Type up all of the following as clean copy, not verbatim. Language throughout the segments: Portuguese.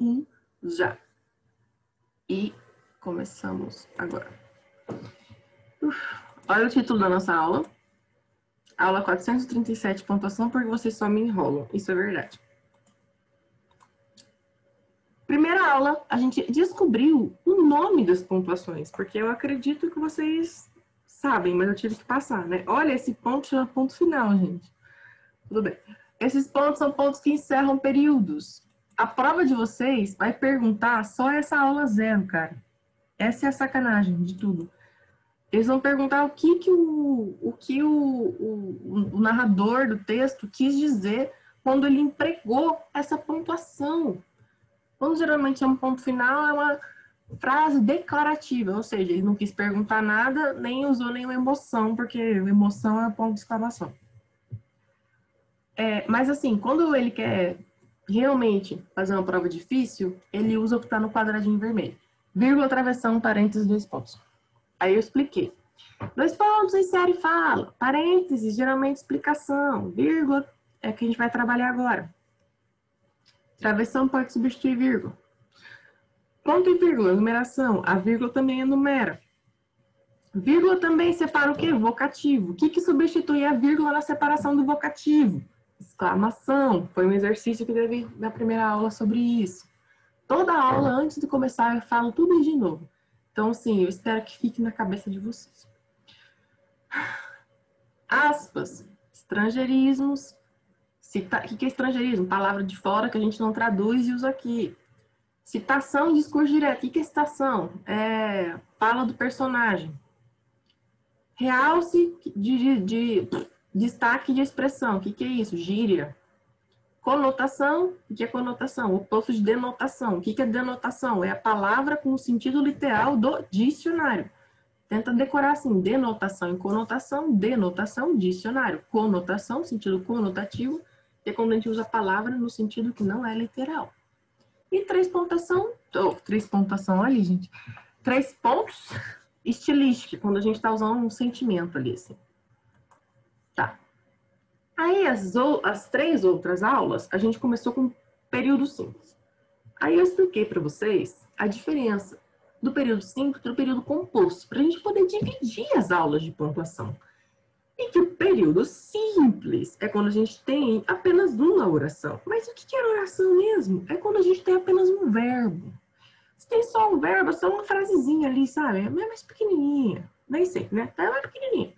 um já. E começamos agora. Olha o título da nossa aula. Aula 437, pontuação porque vocês só me enrolam. Isso é verdade. Primeira aula, a gente descobriu o nome das pontuações, porque eu acredito que vocês sabem, mas eu tive que passar, né? Olha, esse ponto chama ponto final, gente. Tudo bem. Esses pontos são pontos que encerram períodos. A prova de vocês vai perguntar só essa aula 0, cara. Essa é a sacanagem de tudo. Eles vão perguntar o que o narrador do texto quis dizer quando ele empregou essa pontuação. Quando geralmente é um ponto final, é uma frase declarativa, ou seja, ele não quis perguntar nada, nem usou nenhuma emoção, porque emoção é ponto de exclamação. Mas assim, quando ele quer realmente fazer uma prova difícil, ele usa o que está no quadradinho vermelho. Vírgula, travessão, parênteses, 2 pontos. Aí eu expliquei. 2 pontos, insere e fala. Parênteses, geralmente explicação. Vírgula é que a gente vai trabalhar agora. Travessão pode substituir vírgula. Ponto e vírgula, numeração. A vírgula também enumera. Vírgula também separa o quê? Vocativo. O que substitui a vírgula na separação do vocativo? Exclamação. Foi um exercício que teve na primeira aula sobre isso. Toda aula, antes de começar, eu falo tudo de novo. Então, sim, eu espero que fique na cabeça de vocês. Aspas. Estrangeirismos. O que é estrangeirismo? Palavra de fora que a gente não traduz e usa aqui. Citação e discurso direto. O que é citação? Fala do personagem. Realce de destaque de expressão. O que é isso? Gíria. Conotação. O que é conotação? Oposto de denotação. O que é denotação? É a palavra com o sentido literal do dicionário. Tenta decorar assim. Denotação e conotação. Denotação, dicionário. Conotação, sentido conotativo. Que é quando a gente usa a palavra no sentido que não é literal. E 3 pontuação. 3 pontuação ali, gente. 3 pontos estilística, quando a gente está usando um sentimento ali, assim. Tá. Aí, as 3 outras aulas, a gente começou com período simples. Aí eu expliquei para vocês a diferença do período simples do período composto, para a gente poder dividir as aulas de pontuação. E que o período simples é quando a gente tem apenas uma oração. Mas o que é oração mesmo? É quando a gente tem apenas um verbo. Se tem só um verbo, é só uma frasezinha ali, sabe? É mais pequenininha. Nem sei, né? É mais pequenininha.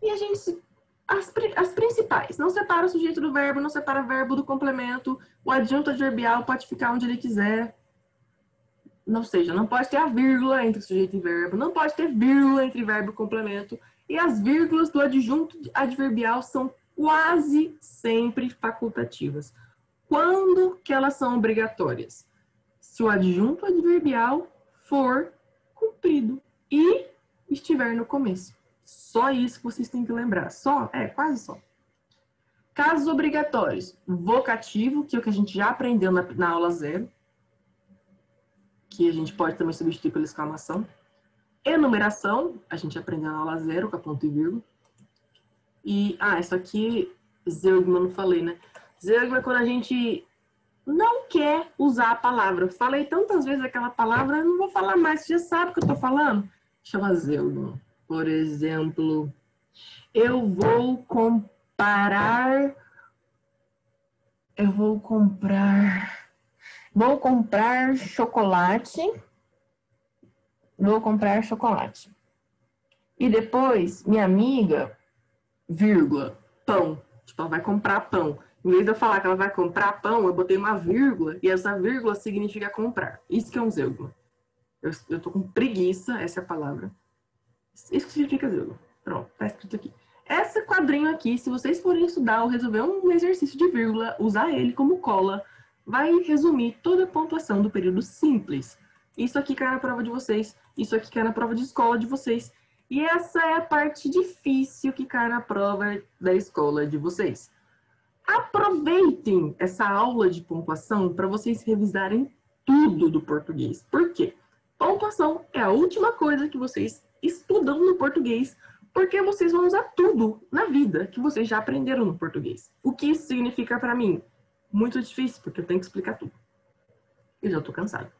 E a gente... As principais. Não separa o sujeito do verbo, não separa o verbo do complemento. O adjunto adverbial pode ficar onde ele quiser. Ou seja, não pode ter a vírgula entre sujeito e verbo. Não pode ter vírgula entre verbo e complemento. E as vírgulas do adjunto adverbial são quase sempre facultativas. Quando que elas são obrigatórias? Se o adjunto adverbial for cumprido e estiver no começo. Só isso que vocês têm que lembrar. Só? Quase só. Casos obrigatórios. Vocativo, que é o que a gente já aprendeu na aula 0. Que a gente pode também substituir pela exclamação. Enumeração, a gente aprendeu na aula 0, com a ponto e vírgula. E, isso aqui, zeugma, não falei, né? Zeugma é quando a gente não quer usar a palavra. Eu falei tantas vezes aquela palavra, eu não vou falar mais, você já sabe o que eu tô falando? Chama zeugma. Por exemplo, eu vou comprar chocolate. Vou comprar chocolate. E depois, minha amiga, vírgula, pão. Tipo, ela vai comprar pão. Em vez de eu falar que ela vai comprar pão, eu botei uma vírgula, e essa vírgula significa comprar. Isso que é um zeugma. Eu tô com preguiça, essa é a palavra. Isso que significa zeugma. Pronto, tá escrito aqui. Esse quadrinho aqui, se vocês forem estudar ou resolver um exercício de vírgula, usar ele como cola, vai resumir toda a pontuação do período simples. Isso aqui cai na prova de vocês, isso aqui cai na prova de escola de vocês. E essa é a parte difícil que cai na prova da escola de vocês. Aproveitem essa aula de pontuação para vocês revisarem tudo do português. Por quê? Pontuação é a última coisa que vocês estudam no português, porque vocês vão usar tudo na vida que vocês já aprenderam no português. O que isso significa para mim? Muito difícil, porque eu tenho que explicar tudo. Eu já tô cansada.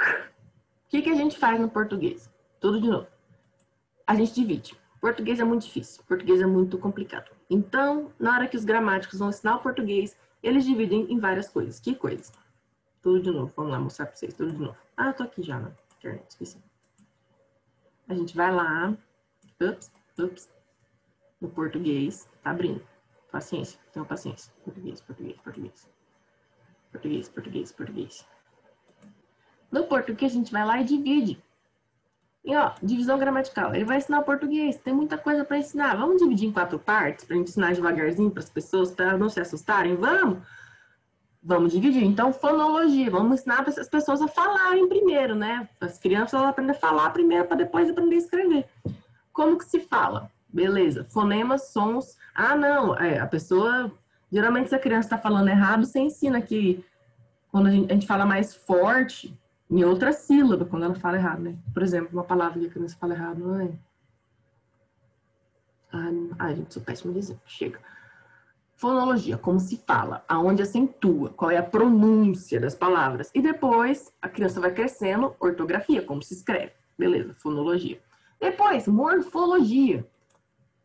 O que a gente faz no português? Tudo de novo. A gente divide. Português é muito difícil. Português é muito complicado. Então, na hora que os gramáticos vão ensinar o português, eles dividem em várias coisas. Que coisas? Tudo de novo. Vamos lá mostrar pra vocês. Tudo de novo. Ah, eu tô aqui já na internet. Esqueci. A gente vai lá. Ups. No português. Tá abrindo. Paciência. Tenham paciência. Português. No português, a gente vai lá e divide. E, ó, divisão gramatical. Ele vai ensinar o português. Tem muita coisa para ensinar. Vamos dividir em 4 partes para ensinar devagarzinho para as pessoas, para não se assustarem? Vamos dividir. Então, fonologia. Vamos ensinar as pessoas a falarem primeiro, né? As crianças vão aprender a falar primeiro para depois aprender a escrever. Como que se fala? Beleza. Fonemas, sons. Ah, não. A pessoa... Geralmente, se a criança está falando errado, você ensina que quando a gente fala mais forte... em outra sílaba, quando ela fala errado, né? Por exemplo, uma palavra que a criança fala errado, não é? Ai, gente, sou péssima de exemplo. Chega. Fonologia, como se fala, aonde acentua, qual é a pronúncia das palavras. E depois, a criança vai crescendo, ortografia, como se escreve. Beleza, fonologia. Depois, morfologia.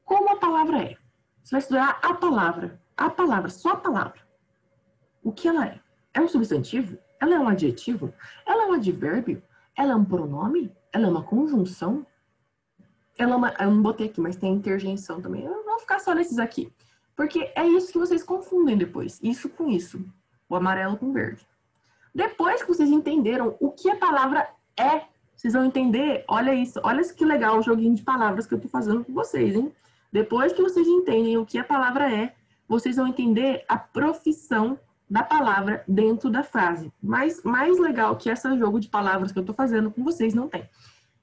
Como a palavra é. Você vai estudar a palavra, só a palavra. O que ela é? É um substantivo? Ela é um adjetivo? Ela é um advérbio? Ela é um pronome? Ela é uma conjunção? Ela é uma... Eu não botei aqui, mas tem interjeição também. Eu não vou ficar só nesses aqui. Porque é isso que vocês confundem depois. Isso com isso. O amarelo com o verde. Depois que vocês entenderam o que a palavra é, vocês vão entender... Olha isso. Olha que legal o joguinho de palavras que eu tô fazendo com vocês, hein? Depois que vocês entendem o que a palavra é, vocês vão entender a profissão da palavra dentro da frase. Mas mais legal que esse jogo de palavras que eu tô fazendo com vocês não tem.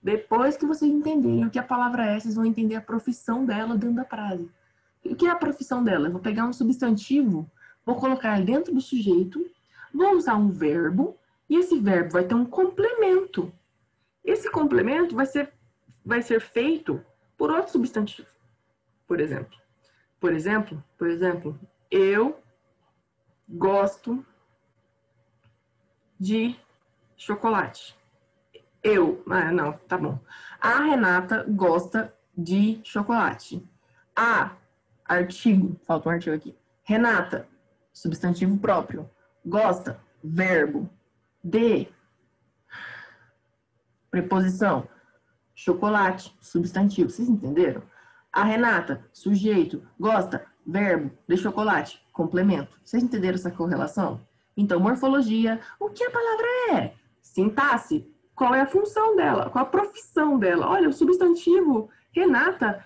Depois que vocês entenderem o que a palavra é, vocês vão entender a profissão dela dentro da frase. O que é a profissão dela? Eu vou pegar um substantivo, vou colocar dentro do sujeito, vou usar um verbo, e esse verbo vai ter um complemento. Esse complemento vai ser feito por outro substantivo. Por exemplo, eu gosto de chocolate. Tá bom. A Renata gosta de chocolate. Artigo, falta um artigo aqui. Renata, substantivo próprio. Gosta, verbo. De, preposição. Chocolate, substantivo. Vocês entenderam? A Renata, sujeito. Gosta, verbo. De chocolate, complemento. Vocês entenderam essa correlação? Então, morfologia, o que a palavra é? Sintaxe, qual é a função dela? Qual a profissão dela? Olha, o substantivo Renata,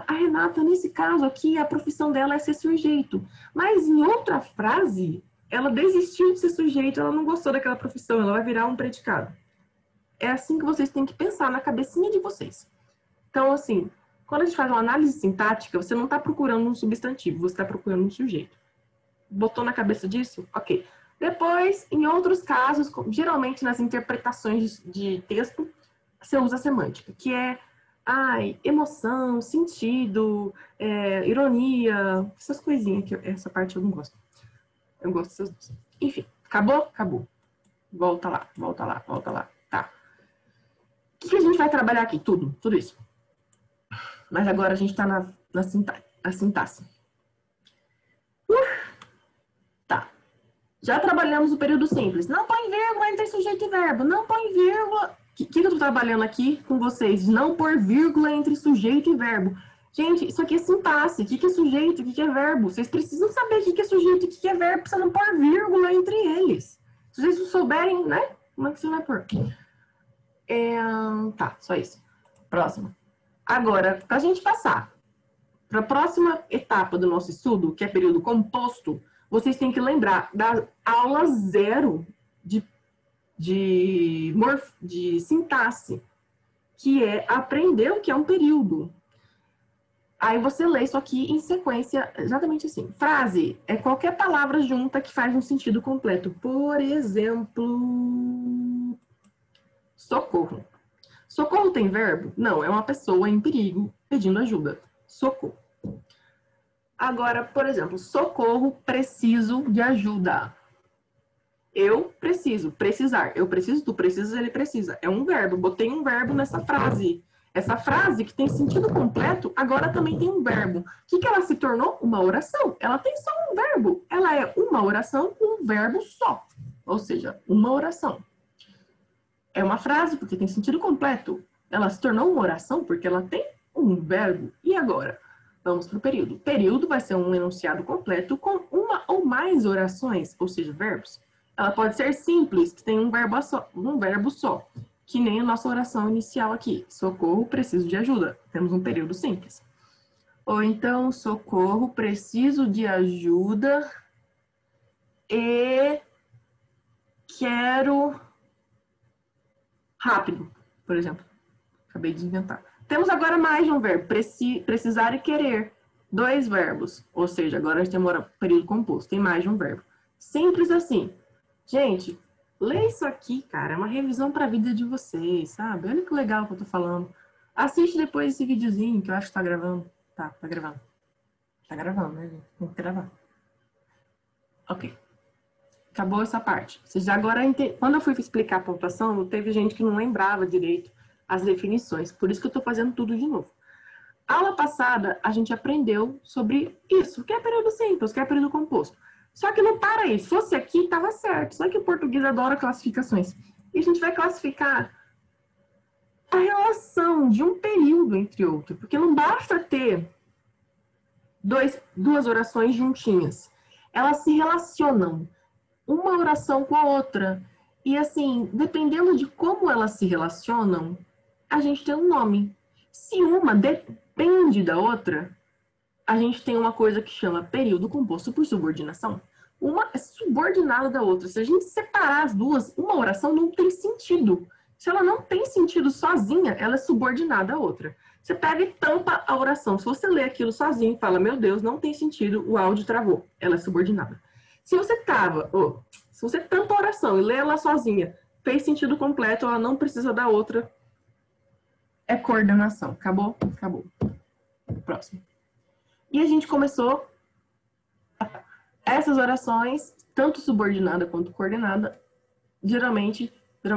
a Renata, nesse caso aqui, a profissão dela é ser sujeito. Mas em outra frase, ela desistiu de ser sujeito, ela não gostou daquela profissão, ela vai virar um predicado. É assim que vocês têm que pensar na cabecinha de vocês. Então, assim, quando a gente faz uma análise sintática, você não está procurando um substantivo, você está procurando um sujeito. Botou na cabeça disso? Ok. Depois, em outros casos, geralmente nas interpretações de texto, você usa a semântica, que é emoção, sentido, ironia, essas coisinhas, que essa parte eu não gosto. Eu gosto dessas duas. Enfim, acabou? Acabou. Volta lá. Tá. O que a gente vai trabalhar aqui? Tudo isso. Mas agora a gente está na sintaxe. Tá. Já trabalhamos o período simples. Não põe vírgula entre sujeito e verbo. Não põe vírgula. O que eu tô trabalhando aqui com vocês? Não pôr vírgula entre sujeito e verbo. Gente, isso aqui é sintaxe. O que é sujeito? O que é verbo? Vocês precisam saber o que é sujeito e o que é verbo pra você não pôr vírgula entre eles. Se vocês não souberem, né? Como é que você vai pôr? Tá, só isso. Próximo. Agora, pra gente passar para a próxima etapa do nosso estudo, que é período composto, vocês têm que lembrar da aula 0 de sintaxe, que é aprender o que é um período. Aí você lê isso aqui em sequência, exatamente assim. Frase é qualquer palavra junta que faz um sentido completo. Por exemplo, socorro. Socorro tem verbo? Não, é uma pessoa em perigo pedindo ajuda. Socorro. Agora, por exemplo, socorro, preciso de ajuda. Eu preciso, precisar. Eu preciso, tu precisas, ele precisa. É um verbo. Botei um verbo nessa frase. Essa frase que tem sentido completo, agora também tem um verbo. O que ela se tornou? Uma oração. Ela tem só um verbo. Ela é uma oração com um verbo só. Ou seja, uma oração. É uma frase porque tem sentido completo. Ela se tornou uma oração porque ela tem um verbo. E agora? Vamos para o período. O período vai ser um enunciado completo com uma ou mais orações, ou seja, verbos. Ela pode ser simples, que tem um verbo só, que nem a nossa oração inicial aqui. Socorro, preciso de ajuda. Temos um período simples. Ou então, socorro, preciso de ajuda e quero rápido, por exemplo. Acabei de inventar. Temos agora mais de um verbo, precisar e querer. 2 verbos, ou seja, agora a gente tem um período composto, tem mais de um verbo. Simples assim. Gente, lê isso aqui, cara, é uma revisão para a vida de vocês, sabe? Olha que legal que eu tô falando. Assiste depois esse videozinho que eu acho que tá gravando. Tá gravando. Tá gravando, né, gente? Tem que gravar. Ok. Acabou essa parte. Vocês agora quando eu fui explicar a pontuação, teve gente que não lembrava direito as definições. Por isso que eu tô fazendo tudo de novo. Aula passada, a gente aprendeu sobre isso, que é período simples, que é período composto. Só que não para aí. Se fosse aqui, estava certo. Só que o português adora classificações. E a gente vai classificar a relação de um período entre outro. Porque não basta ter duas orações juntinhas. Elas se relacionam. Uma oração com a outra. E assim, dependendo de como elas se relacionam, a gente tem um nome. Se uma depende da outra, a gente tem uma coisa que chama período composto por subordinação. Uma é subordinada da outra. Se a gente separar as duas, uma oração não tem sentido. Se ela não tem sentido sozinha, ela é subordinada à outra. Você pega e tampa a oração. Se você lê aquilo sozinho e fala, meu Deus, não tem sentido, o áudio travou. Ela é subordinada. Se você tampa a oração e lê ela sozinha, fez sentido completo, ela não precisa da outra, é coordenação. Acabou? Acabou. Próximo. E a gente começou essas orações, tanto subordinada quanto coordenada, geralmente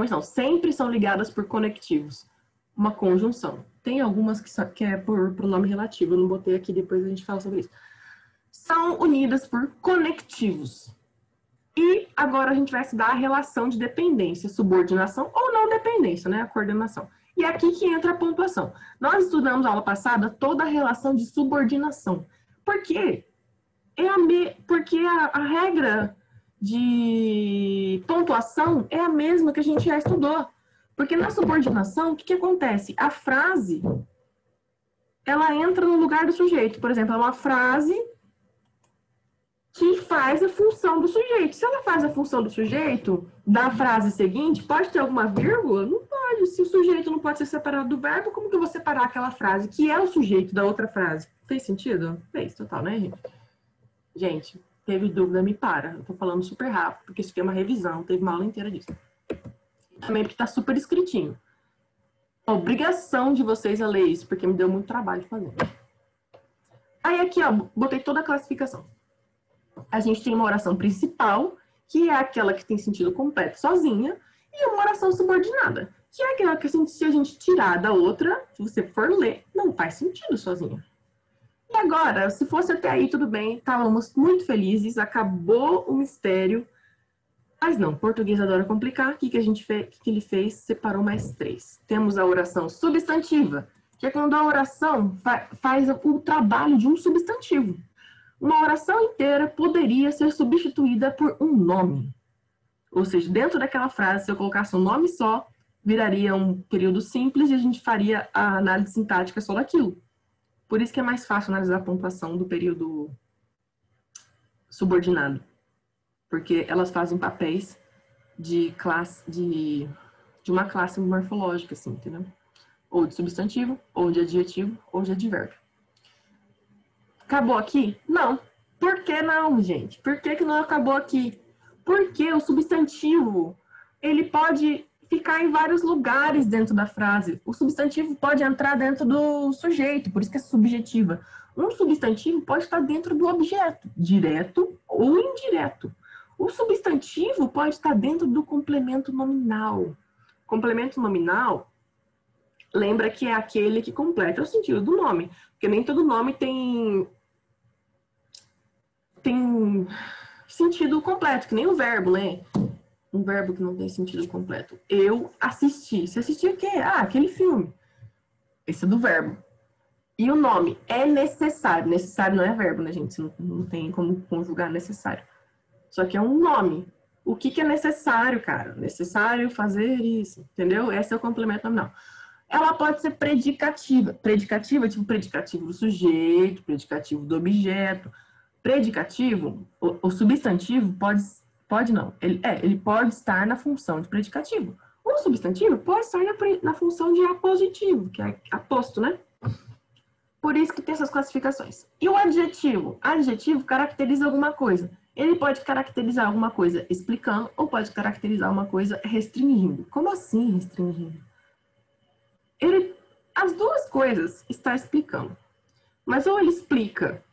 não, sempre são ligadas por conectivos. Uma conjunção. Tem algumas que é por pronome relativo, eu não botei aqui, depois a gente fala sobre isso. São unidas por conectivos. E agora a gente vai estudar a relação de dependência, subordinação ou não dependência, né? A coordenação. E é aqui que entra a pontuação. Nós estudamos na aula passada toda a relação de subordinação. Por quê? Porque a regra de pontuação é a mesma que a gente já estudou. Porque na subordinação, o que acontece? A frase, ela entra no lugar do sujeito. Por exemplo, é uma frase que faz a função do sujeito. Se ela faz a função do sujeito, da frase seguinte, pode ter alguma vírgula? Não pode. Se o sujeito não pode ser separado do verbo, como que eu vou separar aquela frase, que é o sujeito da outra frase? Fez sentido? Fez, total, né, gente? Gente, teve dúvida, me para. Eu tô falando super rápido, porque isso aqui é uma revisão, teve uma aula inteira disso. Também porque tá super escritinho. A obrigação de vocês a ler isso, porque me deu muito trabalho de fazer. Aí aqui, ó, botei toda a classificação. A gente tem uma oração principal, que é aquela que tem sentido completo sozinha, e uma oração subordinada, que é aquela que se a gente tirar da outra, se você for ler, não faz sentido sozinha. E agora, se fosse até aí, tudo bem, estávamos muito felizes, acabou o mistério, mas não, português adora complicar. O que ele fez? Separou mais 3. Temos a oração substantiva, que é quando a oração faz o trabalho de um substantivo. Uma oração inteira poderia ser substituída por um nome. Ou seja, dentro daquela frase, se eu colocasse um nome só, viraria um período simples e a gente faria a análise sintática só daquilo. Por isso que é mais fácil analisar a pontuação do período subordinado. Porque elas fazem papéis de uma classe morfológica, assim, entendeu? Ou de substantivo, ou de adjetivo, ou de advérbio. Acabou aqui? Não. Por que não, gente? Por que não acabou aqui? Porque o substantivo, ele pode ficar em vários lugares dentro da frase. O substantivo pode entrar dentro do sujeito, por isso que é subjetiva. Um substantivo pode estar dentro do objeto, direto ou indireto. O substantivo pode estar dentro do complemento nominal. Complemento nominal, lembra que é aquele que completa o sentido do nome. Porque nem todo nome tem sentido completo, que nem o verbo, né? Um verbo que não tem sentido completo. Eu assisti. Você assistiu o quê? Ah, aquele filme. Esse é do verbo. E o nome é necessário. Necessário não é verbo, né, gente? Não tem como conjugar necessário. Só que é um nome. O que é necessário, cara? Necessário fazer isso, entendeu? Esse é o complemento nominal. Ela pode ser predicativa. Predicativa é tipo predicativo do sujeito, predicativo do objeto. Predicativo, o substantivo pode não. Ele pode estar na função de predicativo. O substantivo pode estar na função de apositivo, que é aposto, né? Por isso que tem essas classificações. E o adjetivo? Adjetivo caracteriza alguma coisa. Ele pode caracterizar alguma coisa explicando ou pode caracterizar uma coisa restringindo. Como assim restringindo? As duas coisas está explicando. Mas ou ele explica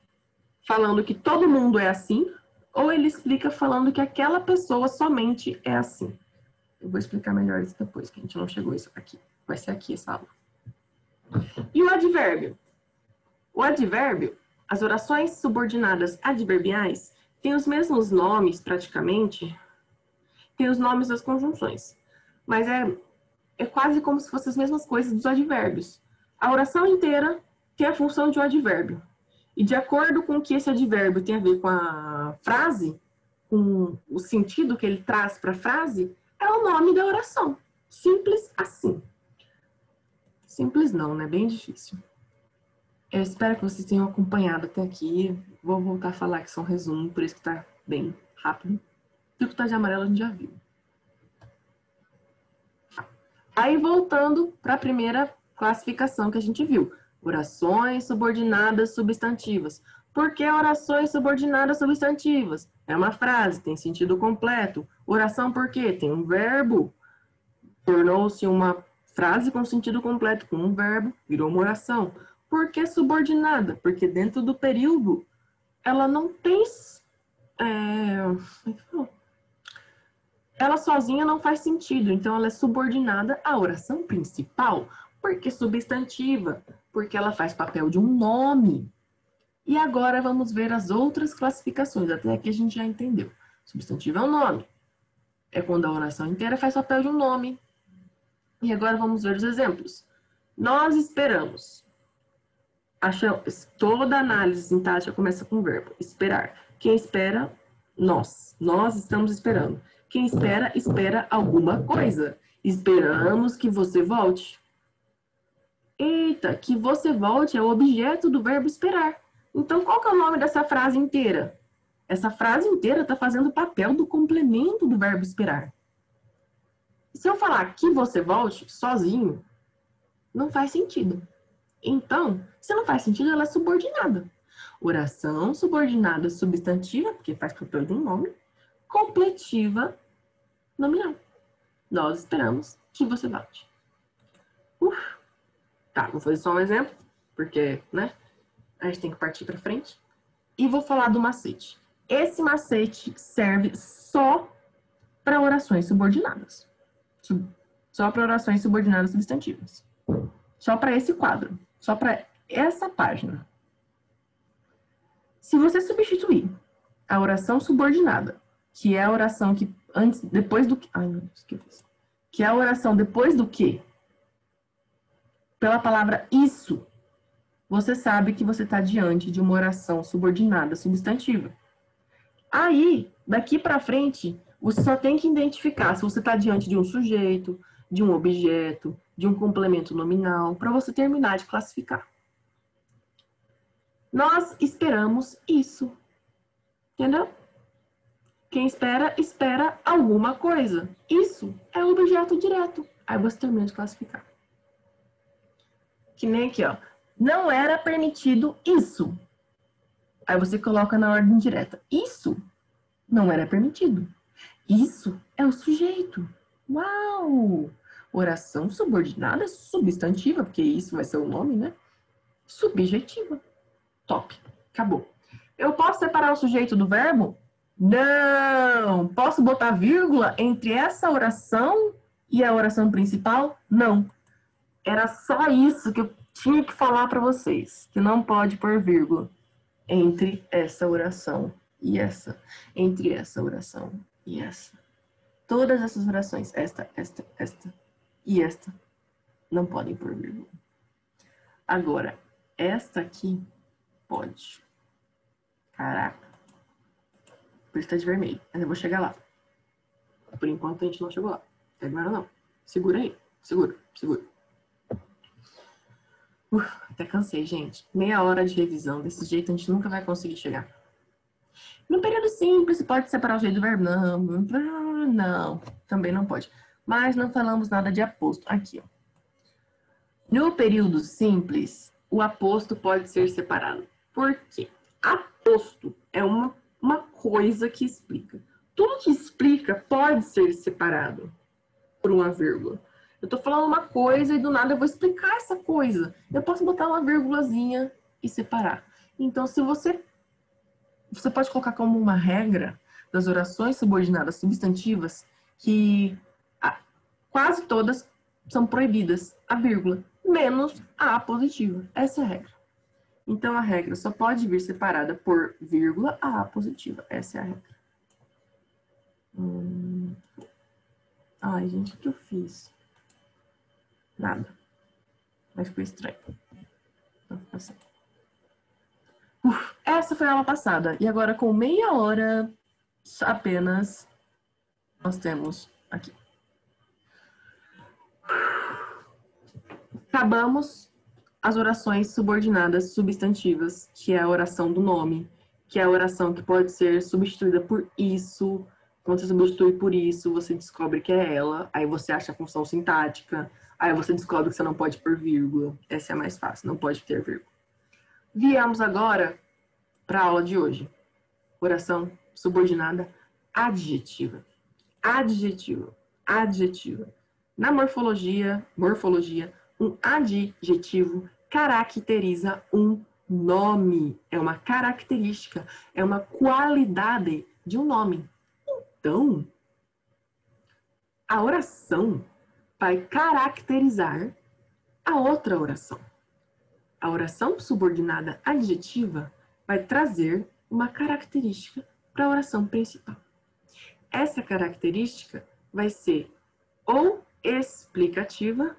falando que todo mundo é assim, ou ele explica falando que aquela pessoa somente é assim. Eu vou explicar melhor isso depois, que a gente não chegou a isso aqui. Vai ser aqui essa aula. E o advérbio? O advérbio, as orações subordinadas adverbiais, têm os mesmos nomes, praticamente, tem os nomes das conjunções. Mas é quase como se fossem as mesmas coisas dos advérbios. A oração inteira tem a função de um advérbio. E de acordo com o que esse advérbio tem a ver com a frase, com o sentido que ele traz para a frase, é o nome da oração. Simples assim. Simples não, né? Bem difícil. Eu espero que vocês tenham acompanhado até aqui. Vou voltar a falar que são resumo, por isso que tá bem rápido. Tudo que tá de amarelo a gente já viu. Aí, voltando para a primeira classificação que a gente viu. Orações subordinadas substantivas. Por que orações subordinadas substantivas? É uma frase, tem sentido completo. Oração por quê? Tem um verbo. Tornou-se uma frase com sentido completo, com um verbo, virou uma oração. Por que subordinada? Porque dentro do período, ela não tem... Ela sozinha não faz sentido, então ela é subordinada à oração principal. Por que substantiva? Porque ela faz papel de um nome. E agora vamos ver as outras classificações. Até aqui a gente já entendeu. Substantivo é um nome. É quando a oração inteira faz papel de um nome. E agora vamos ver os exemplos. Nós esperamos. Toda análise sintática começa com o verbo esperar. Quem espera? Nós. Nós estamos esperando. Quem espera, espera alguma coisa. Esperamos que você volte. Eita, que você volte é o objeto do verbo esperar. Então, qual que é o nome dessa frase inteira? Essa frase inteira está fazendo o papel do complemento do verbo esperar. Se eu falar que você volte sozinho, não faz sentido. Então, se não faz sentido, ela é subordinada. Oração subordinada substantiva, porque faz papel de um nome, completiva nominal. Nós esperamos que você volte. Tá, vou fazer só um exemplo, porque, né, a gente tem que partir para frente. E vou falar do macete. Esse macete serve só para orações subordinadas. Só para orações subordinadas substantivas. Só para esse quadro. Só para essa página. Se você substituir a oração subordinada, que é a oração que depois do que... Ai, meu Deus, o que eu fiz? Que é a oração depois do que, pela palavra isso, você sabe que você está diante de uma oração subordinada substantiva. Aí, daqui para frente, você só tem que identificar se você está diante de um sujeito, de um objeto, de um complemento nominal, para você terminar de classificar. Nós esperamos isso. Entendeu? Quem espera, espera alguma coisa. Isso é o objeto direto. Aí você termina de classificar. Que nem aqui, ó. Não era permitido isso. Aí você coloca na ordem direta. Isso não era permitido. Isso é o sujeito. Uau! Oração subordinada substantiva, porque isso vai ser o nome, né? Subjetiva. Top. Acabou. Eu posso separar o sujeito do verbo? Não! Posso botar vírgula entre essa oração e a oração principal? Não. Era só isso que eu tinha que falar para vocês, que não pode pôr vírgula entre essa oração e essa, entre essa oração e essa. Todas essas orações, esta e esta, não podem pôr vírgula. Agora, esta aqui pode. Caraca. Por isso tá de vermelho, mas eu vou chegar lá. Por enquanto a gente não chegou lá. Agora não. Segura aí. Segura. Até cansei, gente. Meia hora de revisão. Desse jeito a gente nunca vai conseguir chegar. No período simples, pode separar o jeito do verbo? Não. Também não pode. Mas não falamos nada de aposto. Aqui, ó. No período simples, o aposto pode ser separado. Por quê? Aposto é uma coisa que explica. Tudo que explica pode ser separado por uma vírgula. Eu tô falando uma coisa e do nada eu vou explicar essa coisa. Eu posso botar uma vírgulazinha e separar. Então, se você pode colocar como uma regra das orações subordinadas substantivas que quase todas são proibidas a vírgula, menos a apositiva. Essa é a regra. Então, a regra só pode vir separada por vírgula a apositiva. Essa é a regra. Ai, gente, o que eu fiz? Nada. Mas ficou estranho. Assim. Essa foi a aula passada. E agora, com meia hora apenas, nós temos aqui. Acabamos as orações subordinadas substantivas, que é a oração do nome, que é a oração que pode ser substituída por isso. Quando você substitui por isso, você descobre que é ela, aí você acha a função sintática, aí você descobre que você não pode pôr vírgula. Essa é a mais fácil, não pode ter vírgula. Viemos agora para a aula de hoje. Oração subordinada adjetiva. Adjetiva. Na morfologia, um adjetivo caracteriza um nome. É uma característica, é uma qualidade de um nome. Então, a oração vai caracterizar a outra oração. A oração subordinada adjetiva vai trazer uma característica para a oração principal. Essa característica vai ser ou explicativa,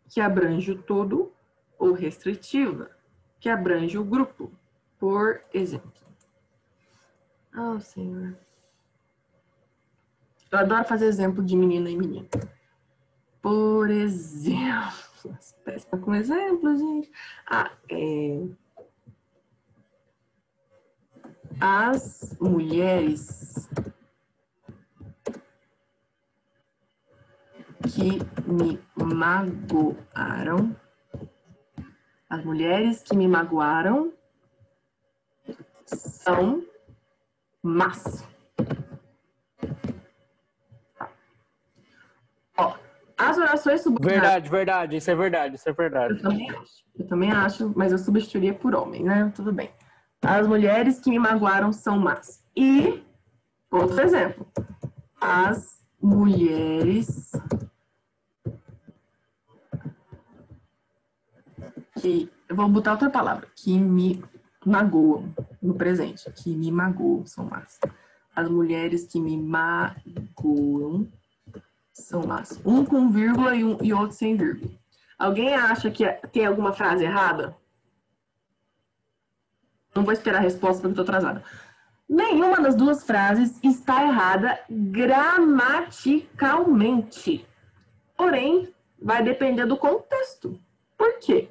que abrange o todo, ou restritiva, que abrange o grupo. Por exemplo. Oh, Senhor. Eu adoro fazer exemplo de menina e menino. Por exemplo. Péssima com exemplo, gente. As mulheres que me magoaram. As mulheres que me magoaram são más. Ó, as orações subordinadas... Verdade, isso é verdade. Eu também acho, mas eu substituiria por homem, né? Tudo bem. As mulheres que me magoaram são más. E, outro exemplo. As mulheres que... Eu vou botar outra palavra. Que me magoam no presente. Que me magoam são más. As mulheres que me magoam são más. Um com vírgula e outro sem vírgula. Alguém acha que tem alguma frase errada? Não vou esperar a resposta porque eu estou atrasada. Nenhuma das duas frases está errada gramaticalmente. Porém, vai depender do contexto. Por quê?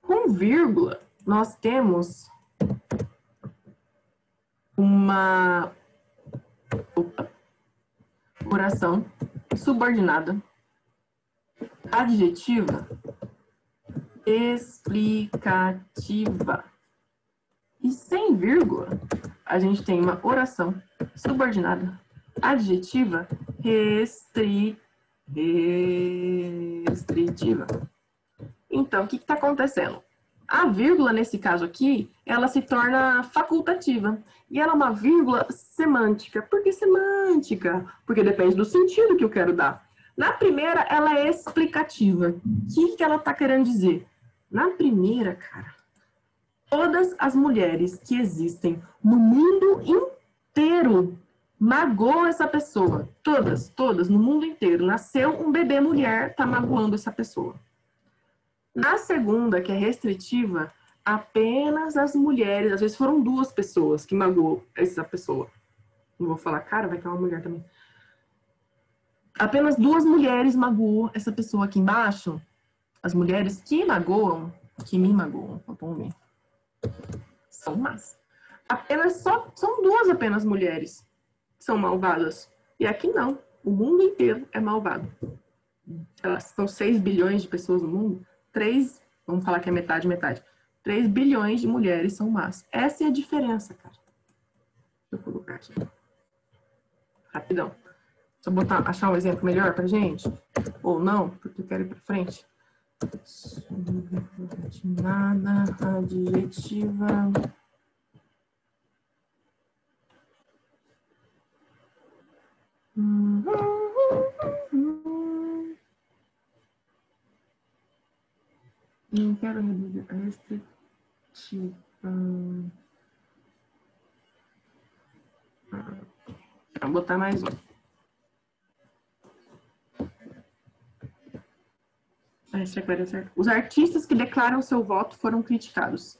Com vírgula, nós temos uma oração subordinada, adjetiva, explicativa. E sem vírgula, a gente tem uma oração subordinada, adjetiva, restritiva. Então, o que está acontecendo? A vírgula, nesse caso aqui, ela se torna facultativa. E ela é uma vírgula semântica. Por que semântica? Porque depende do sentido que eu quero dar. Na primeira, ela é explicativa. O que ela está querendo dizer? Na primeira, cara, todas as mulheres que existem no mundo inteiro magoam essa pessoa. Todas, no mundo inteiro. Nasceu um bebê mulher, tá magoando essa pessoa. Na segunda, que é restritiva, apenas as mulheres, às vezes foram 2 pessoas que magoam essa pessoa. Não vou falar, cara, vai que é uma mulher também. Apenas 2 mulheres magoam essa pessoa aqui embaixo. As mulheres que magoam, que me magoam, vamos ver, são más. São 2 apenas mulheres que são malvadas. E aqui não. O mundo inteiro é malvado. São 6 bilhões de pessoas no mundo. 3, vamos falar que é metade. 3 bilhões de mulheres são más. Essa é a diferença, cara. Deixa eu colocar aqui. Rapidão. Deixa eu achar um exemplo melhor pra gente. Ou não, porque eu quero ir pra frente. Subordinada, adjetiva. Não quero reduzir a restritiva. Vou botar mais um. Os artistas que declaram seu voto foram criticados.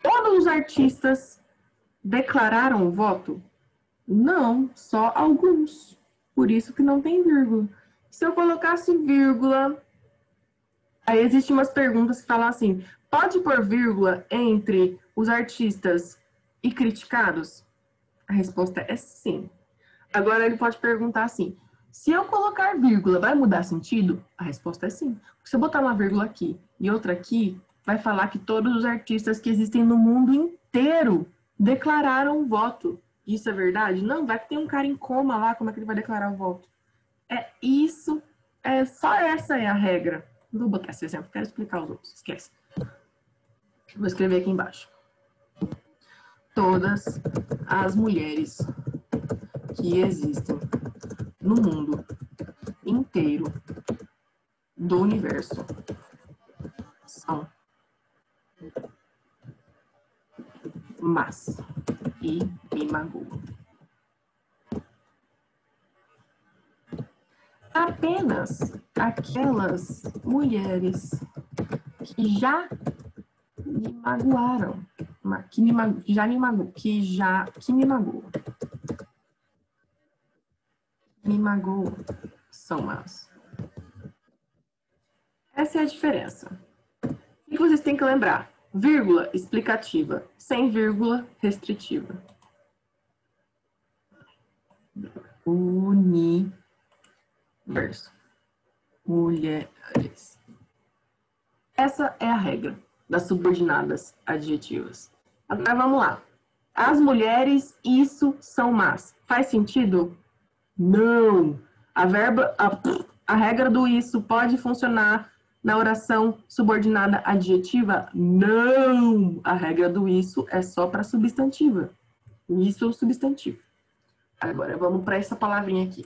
Todos os artistas declararam o voto? Não, só alguns. Por isso que não tem vírgula. Se eu colocasse vírgula, aí existem umas perguntas que falam assim, pode pôr vírgula entre os artistas e criticados? A resposta é sim. Agora ele pode perguntar assim, se eu colocar vírgula, vai mudar sentido? A resposta é sim. Se eu botar uma vírgula aqui e outra aqui, vai falar que todos os artistas que existem no mundo inteiro declararam o voto. Isso é verdade? Não, vai que tem um cara em coma lá, como é que ele vai declarar o voto? É isso, só essa é a regra. Não vou botar esse exemplo, quero explicar os outros, esquece. Vou escrever aqui embaixo. Todas as mulheres que existem no mundo inteiro do universo são más e me magoam. Apenas aquelas mulheres que já me magoaram, que me magoam, são más. Essa é a diferença. O que vocês têm que lembrar? Vírgula explicativa, sem vírgula restritiva. Universo. Mulheres. Essa é a regra das subordinadas adjetivas. Agora vamos lá. As mulheres, isso são más. Faz sentido? Não. A regra do isso pode funcionar na oração subordinada adjetiva? Não. A regra do isso é só para substantiva. Isso é o substantivo. Agora vamos para essa palavrinha aqui.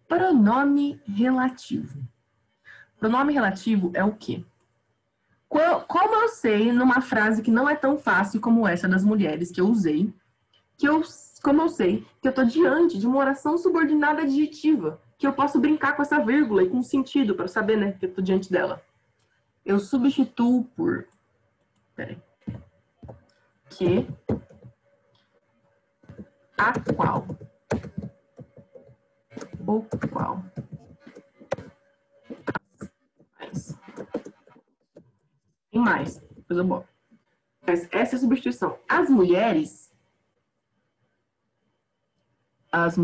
Pronome relativo. Pronome relativo é o quê? Como eu sei, numa frase que não é tão fácil como essa das mulheres que eu usei, como eu sei que eu estou diante de uma oração subordinada adjetiva, que eu posso brincar com essa vírgula e com sentido para saber, né, que eu estou diante dela. Eu substituo por que, a qual, o qual, e mais, coisa boa. Mas essa é a substituição. As mulheres, as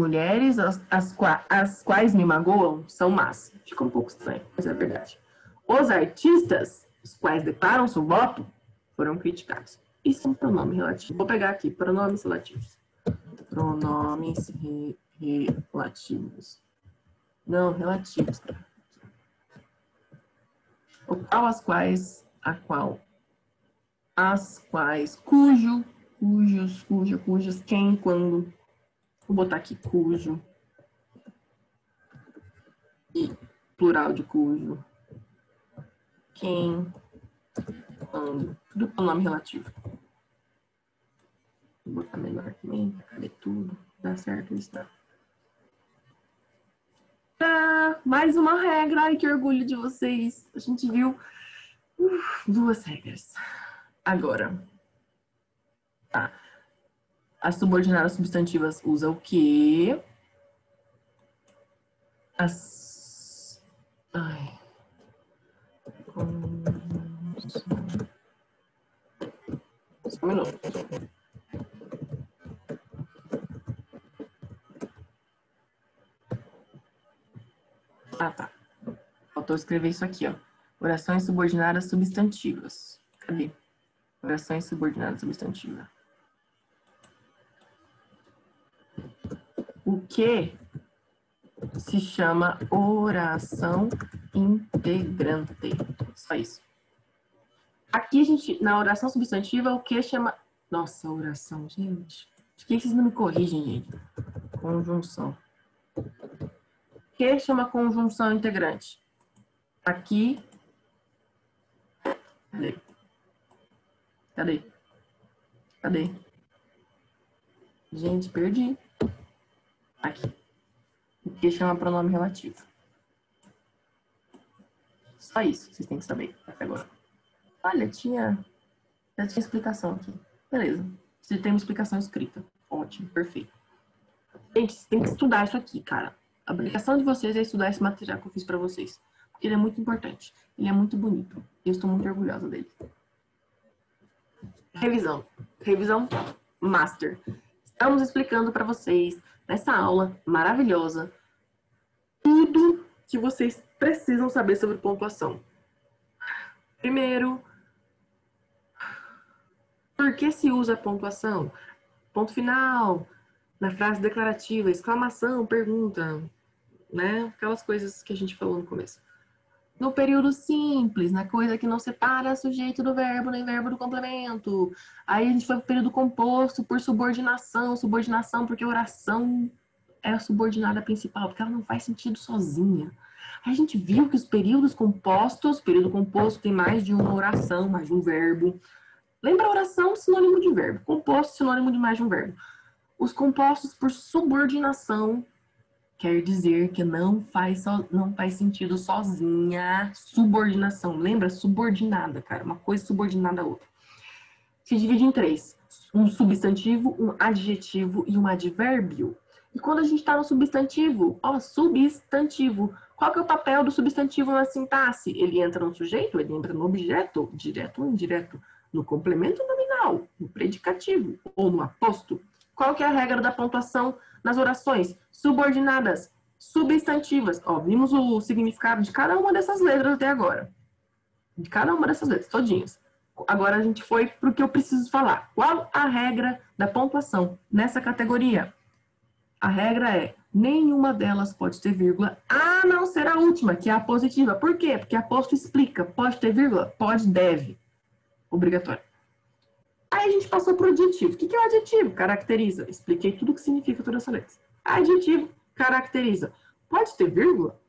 quais me magoam, são más. Fica um pouco estranho, mas é verdade. Os artistas, os quais declaram seu voto, foram criticados. Isso é um pronome relativo. Vou pegar aqui, pronomes relativos. Pronomes relativos. Não, relativos. O qual, as quais, a qual, as quais, cujo, cujos, cuja, cujas, quem, quando. Vou botar aqui cujo e plural de cujo. Quem, quando. Tudo pronome relativo. Vou botar menor também. Cadê tudo? Dá certo isso, tá? Mais uma regra. Ai, que orgulho de vocês. A gente viu 2 regras. Agora. Tá. As subordinadas substantivas usam o quê? As... Ai. Só um minuto. Ah, tá. Faltou escrever isso aqui, ó. Orações subordinadas substantivas. Cadê? Orações subordinadas substantivas. O que se chama oração integrante? Só isso. Aqui a gente, na oração substantiva, o que chama... Nossa, oração, gente. Por que vocês não me corrigem, gente? Conjunção. O que chama conjunção integrante? Aqui. Cadê? Cadê? Cadê? Gente, perdi. Aqui. O que chama pronome relativo. Só isso, vocês têm que saber até agora. Olha, já tinha explicação aqui. Beleza. Você tem uma explicação escrita. Ótimo, perfeito. Gente, vocês têm que estudar isso aqui, cara. A obrigação de vocês é estudar esse material que eu fiz pra vocês. Porque ele é muito importante. Ele é muito bonito. E eu estou muito orgulhosa dele. Revisão. Revisão master. Estamos explicando pra vocês, nessa aula maravilhosa, tudo que vocês precisam saber sobre pontuação. Primeiro, por que se usa pontuação? Ponto final, na frase declarativa, exclamação, pergunta, né? Aquelas coisas que a gente falou no começo. No período simples, na coisa que não separa sujeito do verbo nem verbo do complemento. Aí a gente foi pro período composto por subordinação, subordinação porque oração é a subordinada principal, porque ela não faz sentido sozinha. Aí a gente viu que os períodos compostos, período composto tem mais de uma oração, mais de um verbo. Lembra oração, sinônimo de verbo. Composto, sinônimo de mais de um verbo. Os compostos por subordinação quer dizer que não faz sentido sozinha. Subordinação. Lembra? Subordinada, cara. Uma coisa subordinada à outra. Se divide em 3. Um substantivo, um adjetivo e um advérbio. E quando a gente está no substantivo, ó, substantivo. Qual que é o papel do substantivo na sintaxe? Ele entra no sujeito, ele entra no objeto, direto ou indireto, no complemento nominal, no predicativo ou no aposto. Qual que é a regra da pontuação nas orações? Subordinadas, substantivas. Ó, vimos o significado de cada uma dessas letras até agora. De cada uma dessas letras, todinhas. Agora a gente foi para o que eu preciso falar. Qual a regra da pontuação nessa categoria? A regra é, nenhuma delas pode ter vírgula, a não ser a última, que é a positiva. Por quê? Porque aposto explica. Pode ter vírgula? Pode, deve. Obrigatório. Aí a gente passou para o adjetivo. O que é o adjetivo? Caracteriza. Expliquei tudo o que significa toda essa letra. Adjetivo, caracteriza. Pode ter vírgula?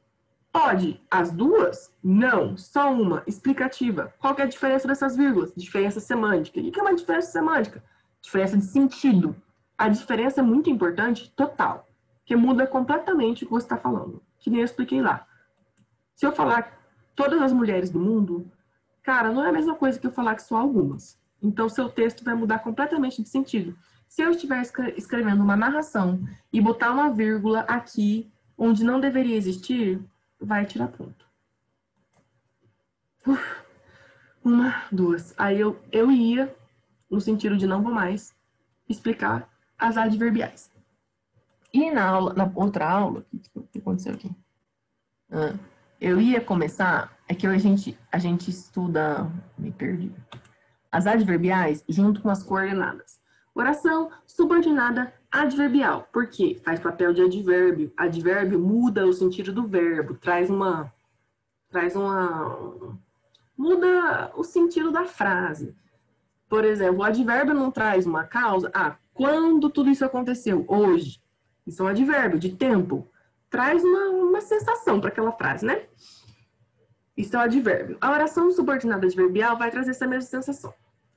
Pode. As duas? Não. Só uma. Explicativa. Qual que é a diferença dessas vírgulas? Diferença semântica. O que é uma diferença semântica? Diferença de sentido. A diferença é muito importante, total. Porque muda completamente o que você está falando. Que nem eu expliquei lá. Se eu falar todas as mulheres do mundo, cara, não é a mesma coisa que eu falar que só algumas. Então, seu texto vai mudar completamente de sentido. Se eu estiver escrevendo uma narração e botar uma vírgula aqui, onde não deveria existir, vai tirar ponto. Uma, duas. Aí eu ia, no sentido de não vou mais, explicar as adverbiais. E na outra aula, o que aconteceu aqui? Eu ia começar, é que a gente estuda, me perdi, as adverbiais junto com as coordenadas. Oração subordinada adverbial. Por quê? Faz papel de advérbio. Advérbio muda o sentido do verbo, muda o sentido da frase. Por exemplo, o advérbio não traz uma causa. Ah, quando tudo isso aconteceu? Hoje. Isso é um advérbio de tempo. Traz uma sensação para aquela frase, né? Isso é o advérbio. A oração subordinada adverbial vai trazer essa mesma sensação.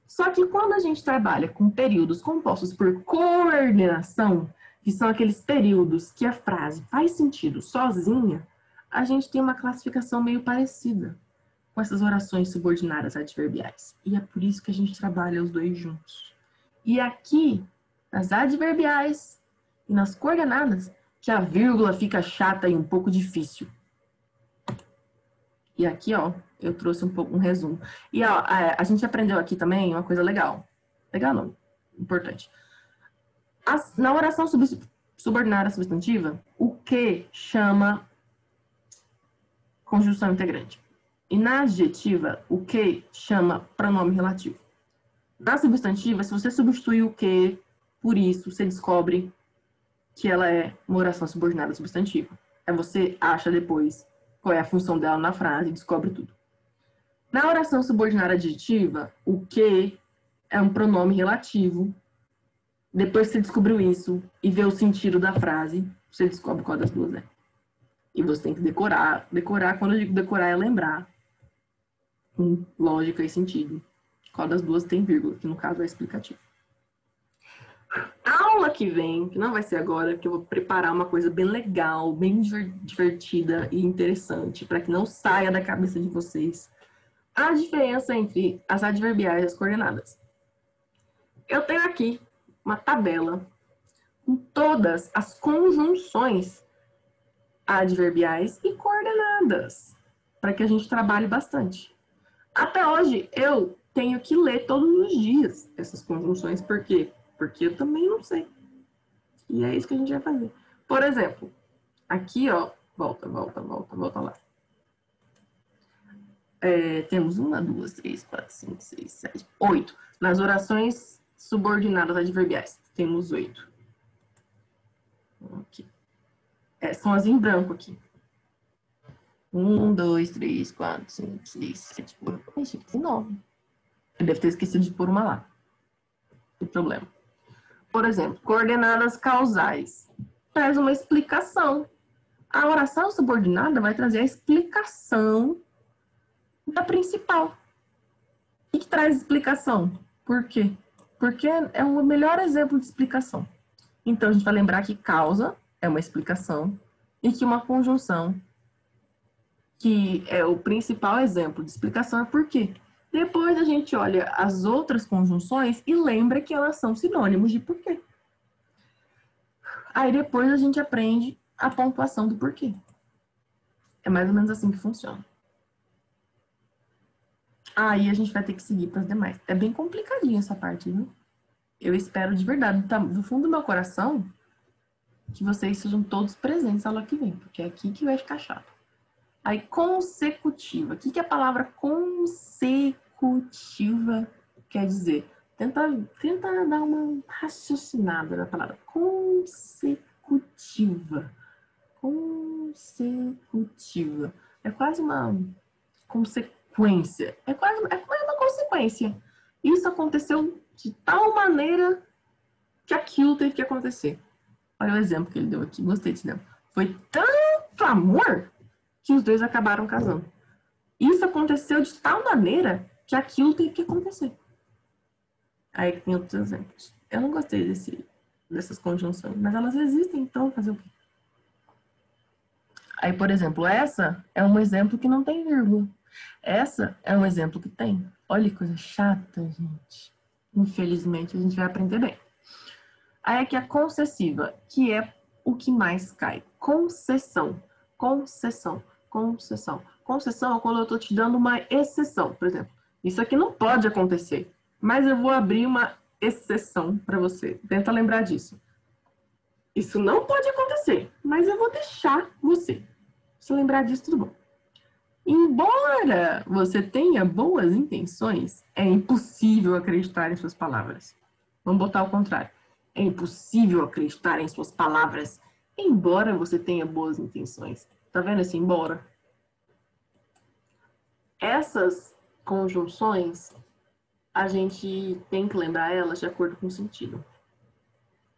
Só que quando a gente trabalha com períodos compostos por coordenação, que são aqueles períodos que a frase faz sentido sozinha, a gente tem uma classificação meio parecida com essas orações subordinadas adverbiais. E é por isso que a gente trabalha os dois juntos. E aqui, nas adverbiais e nas coordenadas, que a vírgula fica chata e um pouco difícil. E aqui, ó, eu trouxe um resumo. E ó, a gente aprendeu aqui também uma coisa legal. Legal não, importante. Na oração subordinada substantiva, o que chama conjunção integrante. E na adjetiva, o que chama pronome relativo. Na substantiva, se você substituir o que por isso, você descobre que ela é uma oração subordinada substantiva. Aí você acha depois qual é a função dela na frase e descobre tudo. Na oração subordinada adjetiva, o que é um pronome relativo. Depois que você descobriu isso e vê o sentido da frase, você descobre qual das duas é. E você tem que decorar. Decorar, quando eu digo decorar, é lembrar. Com lógica e sentido. Qual das duas tem vírgula, que no caso é explicativo. A aula que vem, que não vai ser agora, que eu vou preparar uma coisa bem legal, bem divertida e interessante, para que não saia da cabeça de vocês, a diferença entre as adverbiais e as coordenadas. Eu tenho aqui uma tabela com todas as conjunções adverbiais e coordenadas, para que a gente trabalhe bastante. Até hoje, eu tenho que ler todos os dias essas conjunções, por quê? Porque eu também não sei. E é isso que a gente vai fazer. Por exemplo, aqui, ó, volta lá. Temos 1, 2, 3, 4, 5, 6, 7, 8. Nas orações subordinadas adverbiais, temos 8. Aqui. São as em branco aqui. 1, 2, 3, 4, 5, 6, 7, 8. Ixi, tem 9. Eu devo ter esquecido de pôr uma lá. Não tem problema. Por exemplo, coordenadas causais. Traz uma explicação. A oração subordinada vai trazer a explicação da principal. O que traz explicação? Por quê? Porque é o melhor exemplo de explicação. Então, a gente vai lembrar que causa é uma explicação e que uma conjunção, que é o principal exemplo de explicação, é por quê? Depois a gente olha as outras conjunções e lembra que elas são sinônimos de porquê. Aí depois a gente aprende a pontuação do porquê. É mais ou menos assim que funciona. Aí a gente vai ter que seguir para as demais. É bem complicadinho essa parte, viu? Eu espero de verdade, do fundo do meu coração, que vocês sejam todos presentes na aula que vem, porque é aqui que vai ficar chato. Aí, consecutiva. O que a palavra consecutiva quer dizer? Tenta dar uma raciocinada na palavra. Consecutiva. Consecutiva. É quase uma consequência. É quase uma consequência. Isso aconteceu de tal maneira que aquilo teve que acontecer. Olha o exemplo que ele deu aqui. Gostei desse exemplo. Foi tanto amor que os dois acabaram casando. Isso aconteceu de tal maneira que aquilo teve que acontecer. Aí tem outros exemplos. Eu não gostei dessas conjunções, mas elas existem, então fazer o quê? Aí, por exemplo, essa é um exemplo que não tem vírgula. Essa é um exemplo que tem. Olha que coisa chata, gente. Infelizmente, a gente vai aprender bem. Aí aqui a concessiva, que é o que mais cai. Concessão. Concessão. Concessão. Concessão é quando eu estou te dando uma exceção. Por exemplo, isso aqui não pode acontecer, mas eu vou abrir uma exceção para você. Tenta lembrar disso. Isso não pode acontecer, mas eu vou deixar você. Se lembrar disso, tudo bom. Embora você tenha boas intenções, é impossível acreditar em suas palavras. Vamos botar ao contrário. É impossível acreditar em suas palavras, embora você tenha boas intenções. Tá vendo esse embora? Essas conjunções a gente tem que lembrar elas de acordo com o sentido.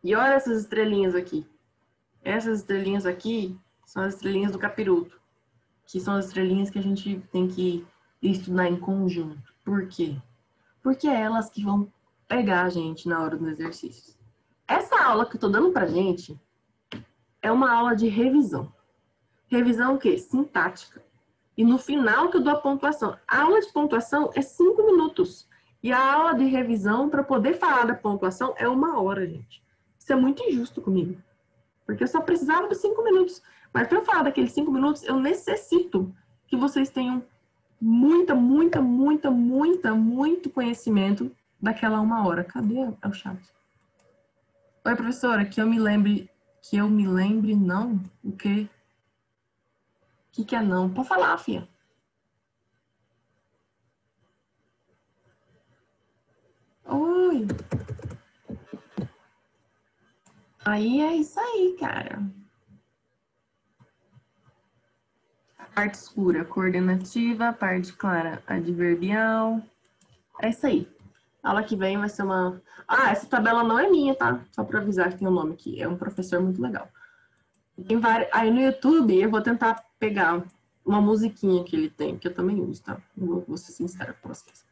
E olha essas estrelinhas aqui. Essas estrelinhas aqui são as estrelinhas do capiroto, que são as estrelinhas que a gente tem que estudar em conjunto. Por quê? Porque é elas que vão pegar a gente na hora dos exercícios. Essa aula que eu tô dando pra gente é uma aula de revisão. Revisão o quê? Sintática. E no final que eu dou a pontuação. A aula de pontuação é 5 minutos. E a aula de revisão, para poder falar da pontuação, é 1 hora, gente. Isso é muito injusto comigo. Porque eu só precisava dos 5 minutos. Mas para eu falar daqueles 5 minutos, eu necessito que vocês tenham muito conhecimento daquela 1 hora. Cadê o chat? Oi, professora, que eu me lembre, não? O quê? O que é não? Pode falar, filha. Oi. Aí é isso aí, cara. Parte escura, coordenativa. Parte clara, adverbial. É isso aí. A aula que vem vai ser uma... Ah, essa tabela não é minha, tá? Só para avisar que tem o nome aqui. É um professor muito legal. Tem vários... Aí no YouTube eu vou tentar pegar uma musiquinha que ele tem, que eu também uso, tá? Vou ser sincera com vocês.